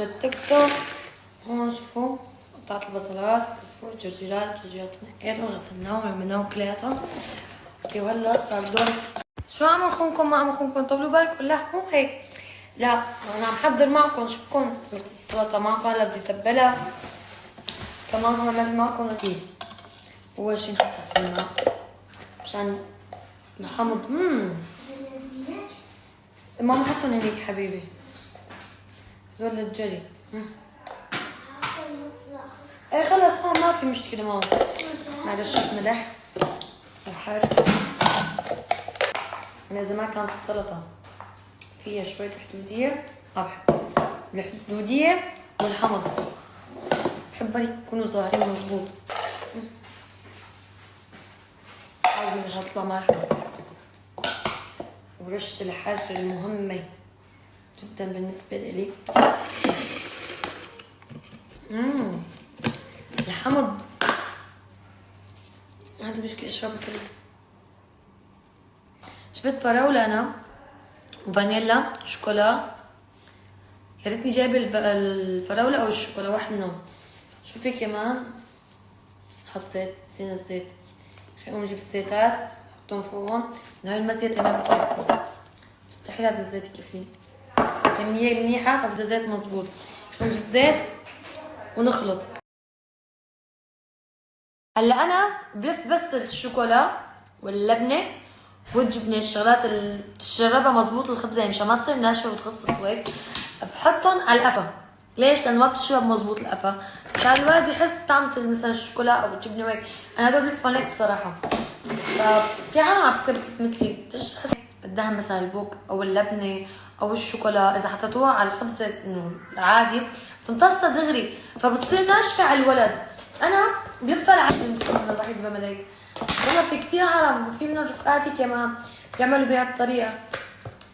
رتبتهم. هون شوفوا قطعت البصلات، الجرجيرات نقيتهم غسلناهم رميناهم كلياتهم. اوكي وهلا صار دور. شو عم اخونكم ما عم اخونكم؟ طولوا بالكم. لا مو هيك، لا انا عم حضر معكم. شو بكون السلطه معكم؟ هلا بدي تبلها كمان. عملت معكم اكيد. اول شي نحط السمنه عشان محمد. ماما حطهم هنيك حبيبي، هذول الجري. ايه خلص هون ما في مشكله ماما. مع رشة ملح وحر. انا اذا ما كانت السلطه فيها شويه الحدوديه ما بحب الحدوديه والحمض، بحب يكونوا ظاهرين مزبوط. حاول هطلع مرحبا. ورشة الحر المهمة جدا بالنسبة لي. الحمض هذا مشكلة اشربه كله. شبت فراولة انا وفانيلا شوكولا. يا ريتني جايبه الفراولة او الشوكولا، واحد منهم. شو في كمان؟ حط زيت، نسينا الزيت. خلينا نجيب الزيتات نحطهم فوقهم. هاي المزيتة ما بتكفي، مستحيل هذا الزيت يكفي. كمية منيحة فبدها زيت مزبوط. نجيب الزيت ونخلط. هلا انا بلف بس الشوكولا واللبنة والجبنة، الشغلات اللي تشربها مزبوط الخبزة مشان ما تصير ناشفة وتخصص وهيك. بحطهم على القفا. ليش؟ لانه ما بتشرب مزبوط القفا، مشان الولد يحس بطعمة مثلا الشوكولا او الجبنة وهيك. انا هدول بلفهم هيك بصراحة. ففي عالم على فكرة بتلف مثلي، تحس بدها مثلا البوك او اللبنة او الشوكولا، اذا حطيتوها على الخبزة انه العادي بتمتصها دغري فبتصير ناشفة على الولد. انا بلفها العجين انا الوحيدة بعمل هيك. والله في كثير عالم وفي من رفقاتي كمان بيعملوا بهي الطريقة.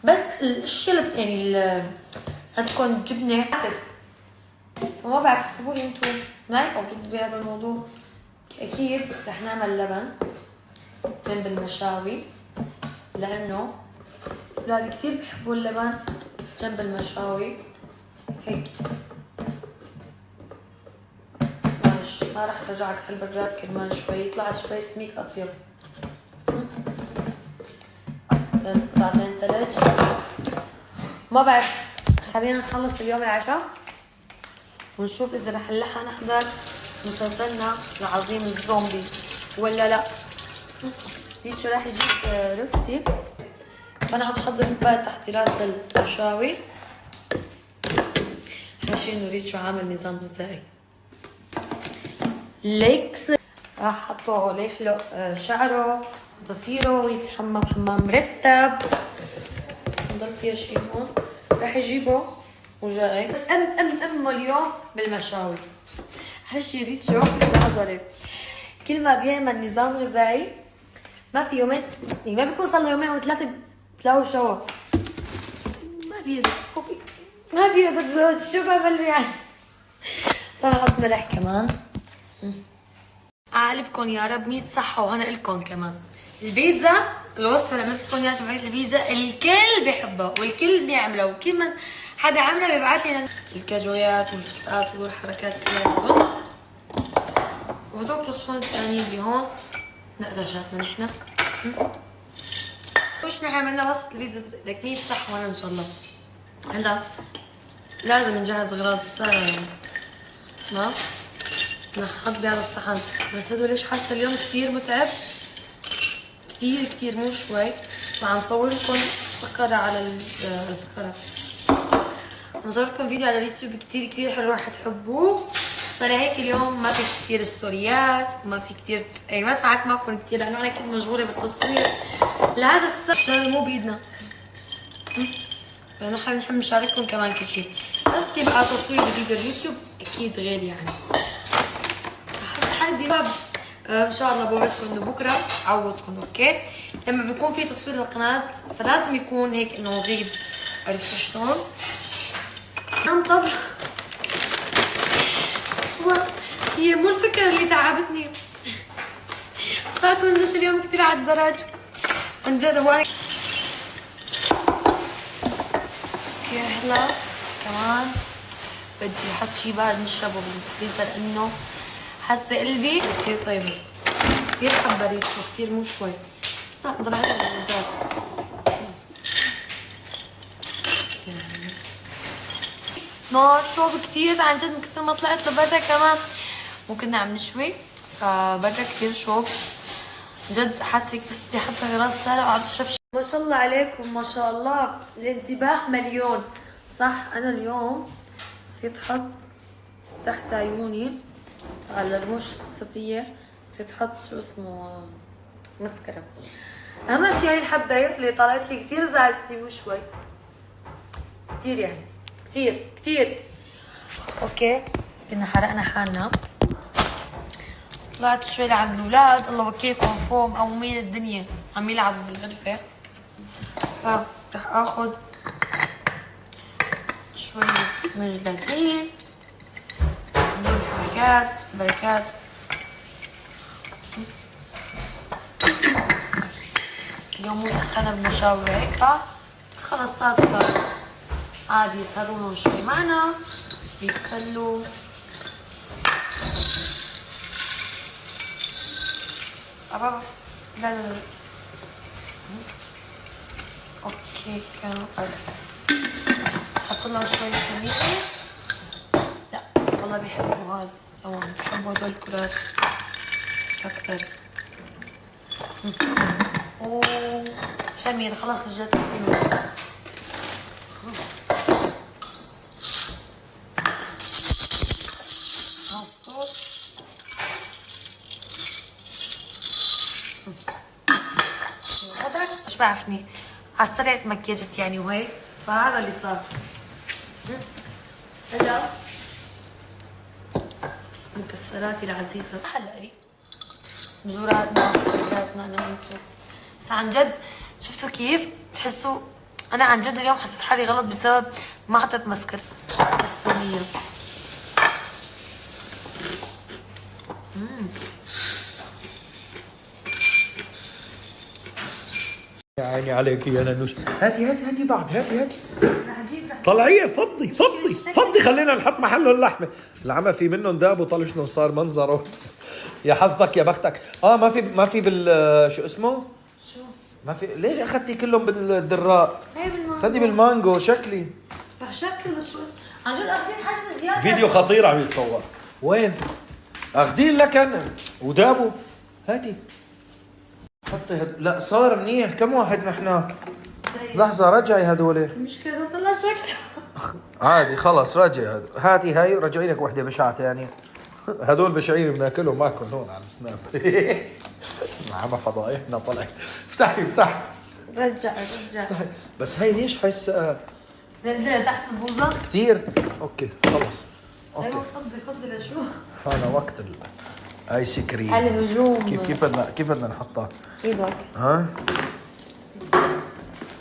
بس الشلب يعني عندكم جبنة عكس، فما بعرف اكتبوا لي انتم معي او ضد بهذا الموضوع. اكيد رح نعمل لبن جنب المشاوي لانه اولادي كثير بحبوا اللبن جنب المشاوي هيك. معلش ما رح ارجعك على البراد كرمال شوي يطلع شوي سميك اطيب. قطعتين ثلج. ما بعرف، خلينا نخلص اليوم العشاء ونشوف اذا رح نلحق نحضر مسلسلنا العظيم الزومبي ولا لا. ريتشو راح يجيب روكسي فانا عم بحضر بقى تحضيرات للمشاوي. ماشي انه ريتشو عامل نظام غذائي ليكس. راح حطه ليحلق شعره ضفيره ويتحمم حمام مرتب. ضل فيها شي هون راح يجيبه وجاي امه اليوم بالمشاوي. هالشي ريتشو لحظة كل ما بيعمل نظام غذائي ما في يومين، يعني ما بيكون صار له يومين او ثلاثة تلاقوا شوى. ما بيقدر شو بعمل يعني. راح احط ملح كمان. اعلبكم يا رب 100 صحة وهنا لكم كمان. البيتزا الوصفة اللي عملت لكم اياها تبعت البيتزا الكل بيحبها والكل بيعملها وكل من حدا عملها بيبعث لي الكاجويات والفستقات والحركات كلها. وهدول الصحون الثانيين اللي هون نقرشاتنا نحن. وش نحن عملنا وصفة البيتزا بدك 100 صحة وانا ان شاء الله. هلا لازم نجهز اغراض السارة يعني. تمام نحط بهذا الصحن. بس هدول ليش حاسة اليوم كثير متعب، كثير مو شوي. وعم صور لكم فقرة على الفقرة، عم صور لكم فيديو على اليوتيوب كثير حلو راح تحبوه. فلهيك اليوم ما في كثير ستوريات وما في كثير يعني ما سمعت معكم كثير لانه انا كنت مشغولة بالتصوير لهذا الشغل مو بايدنا. فنحن بنحب نشارككم كمان كل شيء، بس يبقى تصوير فيديو اليوتيوب اكيد غير يعني. احس حالي باب ان شاء الله بورجكم انه بكره عوضكم. اوكي لما بيكون في تصوير للقناه فلازم يكون هيك انه غيب. عرفتوا شلون؟ طبعا هي مو الفكره اللي تعبتني. طلعت ونزلت اليوم كثير على الدرج عن جد. هواي اوكي هلا كمان بدي حس شي بارد نشربه بالفريزر لانه حاسه قلبي كثير طيبه، كثير حابه ريحته كثير مو شوي. طلعت اللذات نار شوب كثير عن جد، من كثر ما طلعت لبرا كمان وكنا عم نشوي فبرا كثير شوب جد. حاسه بس بدي احط غراض ساره واقعد اشرب شي. ما شاء الله عليكم ما شاء الله، الانتباه مليون. صح انا اليوم نسيت احط تحت عيوني على الرموش الصفيه، نسيت احط شو اسمه مسكرة. اهم شيء هاي الحبايه اللي طلعت لي كثير زعجتني مو شوي، كثير يعني كثير. اوكي كنا حرقنا حالنا، طلعت شوي لعند الاولاد الله وكيلكم فوق مقومين الدنيا عم يلعبوا بالغرفه، فرح اخذ شوي من الجلاتين بدون حركات بركات. اليوم اخذنا بالمشاورة هيك خلص صار عادي، يسهروا شوي معنا يتسلوا. بابا لا اوكي كانوا قد حط لهم شوي سمينة. لا والله بيحبوا هاد سوا، بيحبوا هدول الكرات اكتر. اوه سمير خلص رجعت الحلوة. مش بعرفني على السريع تمكيجت يعني وهيك، فهذا اللي صار. هلا مكسراتي العزيزة هلا لي بزوراتنا بزوراتنا انا وانتو. بس عن جد شفتوا كيف تحسوا انا عن جد اليوم حسيت حالي غلط بسبب ما حطيت مسكر بالصينية. يا عيني عليك يا ننوش. هاتي بعد هاتي طلعيه فضي خلينا نحط محله اللحمه. العمى في منهم ذاب وطلع شلون صار منظره. يا حظك يا بختك. ما في شو اسمه؟ شو؟ ما في. ليش اخذتي كلهم بالدراء؟ هي بالمانجو. خدي بالمانجو شكلي. رح شكل بس شو اسمه؟ عن جد اخذين حجم زيادة. فيديو خطير عم يتصور. وين؟ اخذين لك انا ودابوا. هاتي حطي لا صار منيح. كم واحد نحن؟ لحظة رجعي هدول. المشكلة طلع شكله عادي خلص رجعي هاتي هاي رجعي لك وحدة بشعة ثانية. هدول بشعير بناكلهم معكم هون على السناب. عم فضايحنا طلعت. افتحي رجع افتحي. بس هاي ليش حس نزلها تحت البوظة كثير. اوكي خلص اوكي. ايوه فضي لشو؟ هذا وقت الايس كريم. الهجوم. كيف بدنا نحطها؟ ايدك ها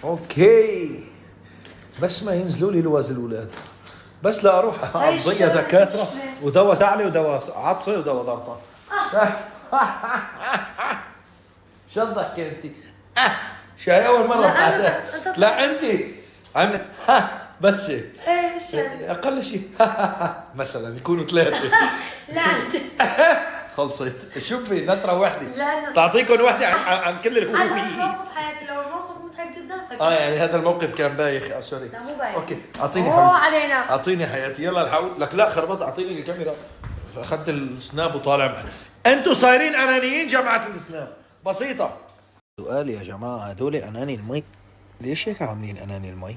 اوكي. بس ما ينزلوا لي لوز الاولاد، بس لا اروح اقضيها دكاتره ودواء سعلي ودواء عطسه ودواء ضغطه. شو ضحكتي؟ شاي اول مره بحياتي. لا انت بس ايش اقل شيء مثلا يكونوا ثلاثه. لا خلصت. شوفي نطره وحده لا تعطيكم وحده عن كل اللي هو هذا فيه. موقف حياتي لو موقف مضحك جدا يعني هذا الموقف كان بايخ. سوري. لا مو بايخ. اوكي اعطيني اوه حياتي. علينا اعطيني حياتي يلا الحقوا لك. لا خربط اعطيني الكاميرا. اخذت السناب وطالع معي. انتوا صايرين انانيين جماعه السناب. بسيطه. سؤال يا جماعه، هدول اناني المي ليش هيك عاملين اناني المي؟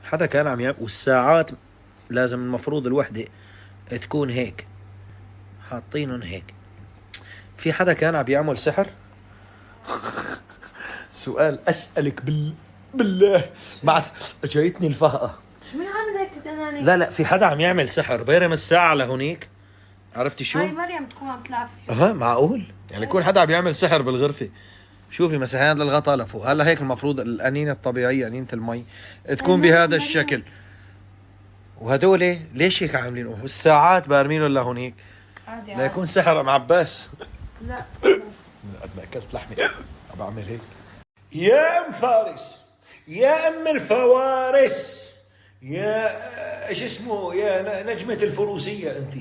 حدا كان عم يعمل والساعات لازم المفروض الوحده تكون هيك حاطينهم هيك. في حدا كان عم يعمل سحر؟ سؤال اسالك بالله بعد جايتني الفهقه. شو من عامل هيك اناني؟ لا في حدا عم يعمل سحر بيرم الساعه لهونيك. عرفتي شو؟ هاي مريم تكون عم تلعب فيه. معقول يعني يكون حدا عم يعمل سحر بالغرفه. شوفي مثلا هذا الغطاء لفوق. هلا هيك المفروض الانينه الطبيعيه انينه المي تكون بهذا الشكل. وهدول ليش هيك عاملين؟ والساعات بارمينهم لهونيك لا يكون سحر ام عباس. لا قد ما اكلت لحمه بعمل هيك. يا ام فارس، يا ام الفوارس، يا ايش اسمه، يا نجمة الفروسية انت،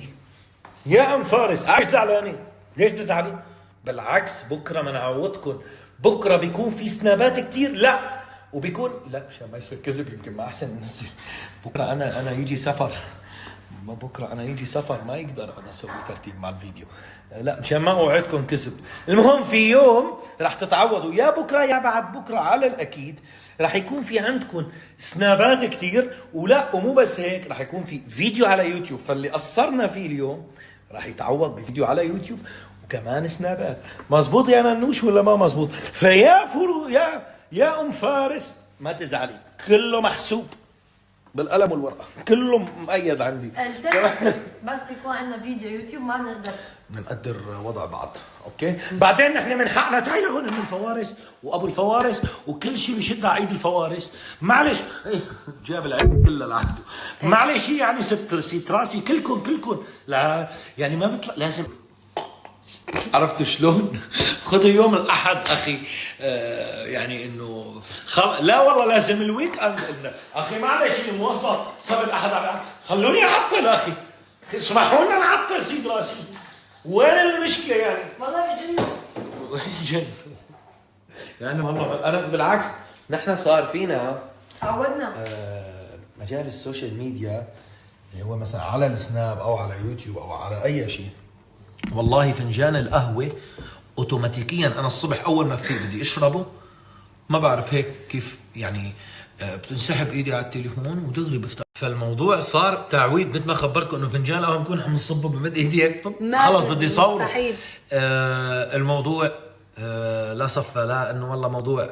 يا ام فارس. عايش زعلانة؟ ليش تزعلي؟ بالعكس بكره بنعوضكم، بكره بيكون في سنابات كتير. لا وبيكون لا مشان ما يصير كذب، يمكن ما احسن ننزل بكره. انا يجي سفر، بكره انا يجي سفر ما يقدر انا اسوي ترتيب مع الفيديو. لا مشان ما اوعدكم كذب. المهم في يوم راح تتعوضوا، يا بكره يا بعد بكره على الاكيد راح يكون في عندكم سنابات كتير. ولا ومو بس هيك، راح يكون في فيديو على يوتيوب، فاللي قصرنا فيه اليوم راح يتعوض بفيديو على يوتيوب وكمان سنابات. مزبوط يا ننوش ولا ما مزبوط؟ فيا فرو يا ام فارس ما تزعلي، كله محسوب بالقلم والورقه، كله مؤيد عندي. بس يكون عندنا فيديو يوتيوب ما بنقدر بنقدر وضع بعض. اوكي بعدين نحن من حقنا تعي لهون ام الفوارس وابو الفوارس وكل شيء بيشد على ايد الفوارس. معلش جاب العلم كلها لعنده. معلش يعني ست راسي كلكم لا يعني ما بيطلع لازم. عرفتوا شلون؟ خذوا يوم الاحد اخي. يعني انه لا والله لازم الويك اند اخي. معلش الموظف صار الاحد على خلوني اعطل اخي، اسمحوا لنا نعطل سيد راسي. وين المشكله يعني؟ والله بجن. جن يعني والله انا بالعكس نحن صار فينا عودنا مجال السوشيال ميديا اللي هو مثلا على السناب او على يوتيوب او على اي شيء. والله فنجان القهوه اوتوماتيكيا انا الصبح اول ما فيق بدي اشربه، ما بعرف هيك كيف يعني بتنسحب ايدي على التليفون ودغري بفتح. فالموضوع صار تعويد، مثل ما خبرتكم انه فنجان القهوه بنكون عم نصبه بمد ايدي هيك خلص بدي صوره. مستحيل. الموضوع لا صف لا انه والله موضوع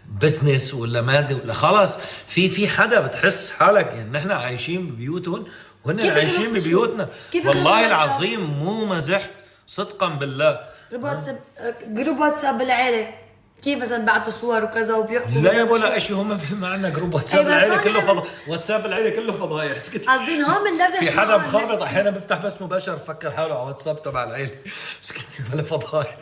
بزنس ولا مادي ولا خلص. في حدا بتحس حالك يعني نحن عايشين ببيوتهم وهن عايشين ببيوتنا. والله العظيم مو مزح صدقا بالله. جروب واتساب بالعيله كيف مثلا بعتوا صور وكذا وبيحكوا لا يا ولا شيء. هم في معنا جروب واتساب العيله كله فضايح. واتساب العيله كله فضايح. اسكت. قصدي هون بندردش. في حدا مخربط احيانا بيفتح بس مباشر بفكر حاله على واتساب تبع العيله. اسكت بلا فضايح.